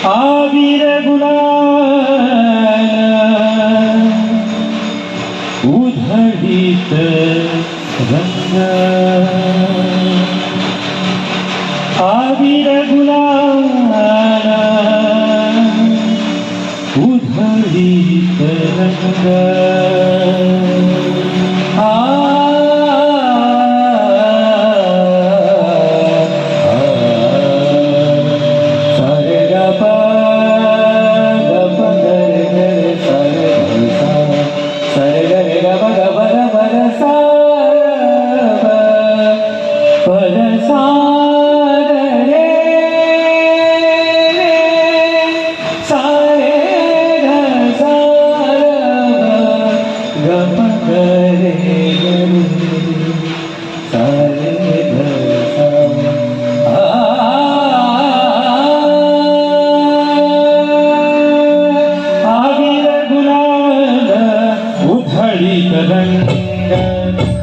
आविर गुलाल उधळीत रंग आविर गुलाल उधळीत रंग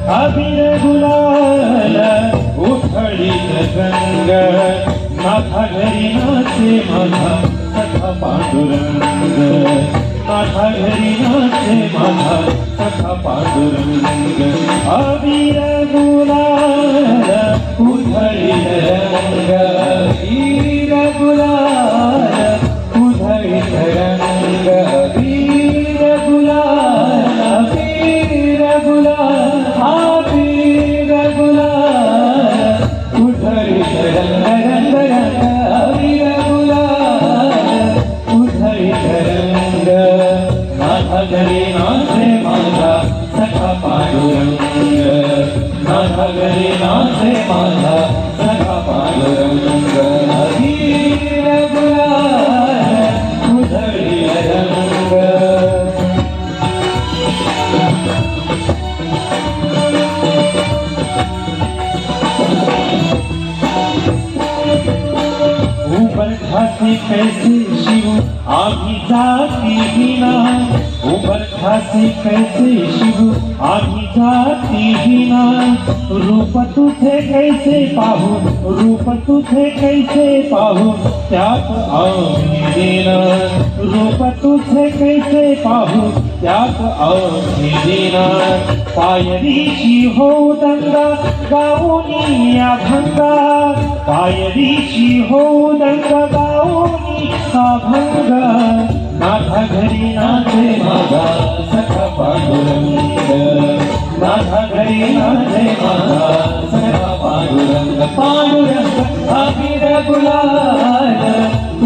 आविर गुलाल उधळीत रंग माझा घरी नाचे माझा सखा पांडुरंग माझा घरी नाचे माझा सखा पांडुरंग आविर गुलाल उधळीत रंग आविर गुलाल उधळीत रंग आविर गुलाल आविर गुलाल आविर गुलाल उधळीत रंग रंग रंग आविर गुलाल उधळीत रंग माझा घरी नाचे माझा सखा पांडुरंग माझा घरी नाचे माझा सखा पांडुरंग आविर गुलाल उधळीत रंग ऊपर घासी कैसे शिव आगी जाती बिना ऊपर घासी कैसे शिव आगी जाती बिना रूप तुझे कैसे पाहू रूप तुझे कैसे पाहू त्यात आम्ही देना रूप तुझे कैसे पाहू त्यात आम्ही देना पायरीची हो दंगा गाऊनी अभंगा पायरीची हो दंगा गाऊनी अभंग माझा घरी नाचे माझा सखा पांडुरंग माझा घरी नाचे माझा सखा पांडुरंग पांडुरंग आविर गुलाल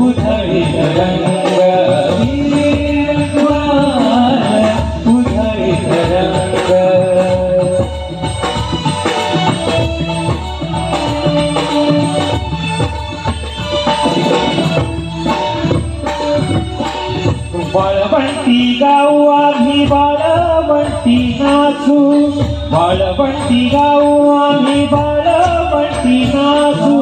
उधळीत रंग आविर गुलाल उधळीत रंग बाळवंटी गाऊ आम्ही बाळवंटी नाचू बाळवंटी गाऊ आम्ही बाळवंटी नाचू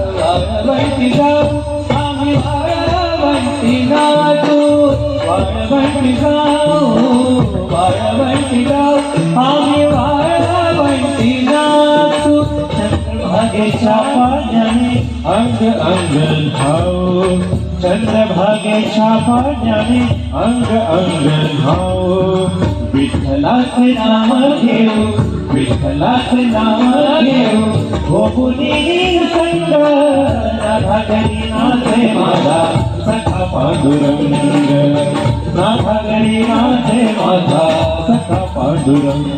बाळवंटी गाऊ आम्ही बाळवंटी नाचू बाळवंटी गाऊ बाळवंटी गाऊ आम्ही वाळवंटी नाचू चंद्रभागेच्या पाण्याने अंग अंग धावू चंद्रभागेच्या पाण्याने अंग अंग धावू विठ्ठलाचे नाम घेऊ विठ्ठलाचे नाम घेऊ भोगुनी संग राधा घरी नाचे माझा सखा पांडुरंग माझा घरी नाचे माझा सखा पांडुरंग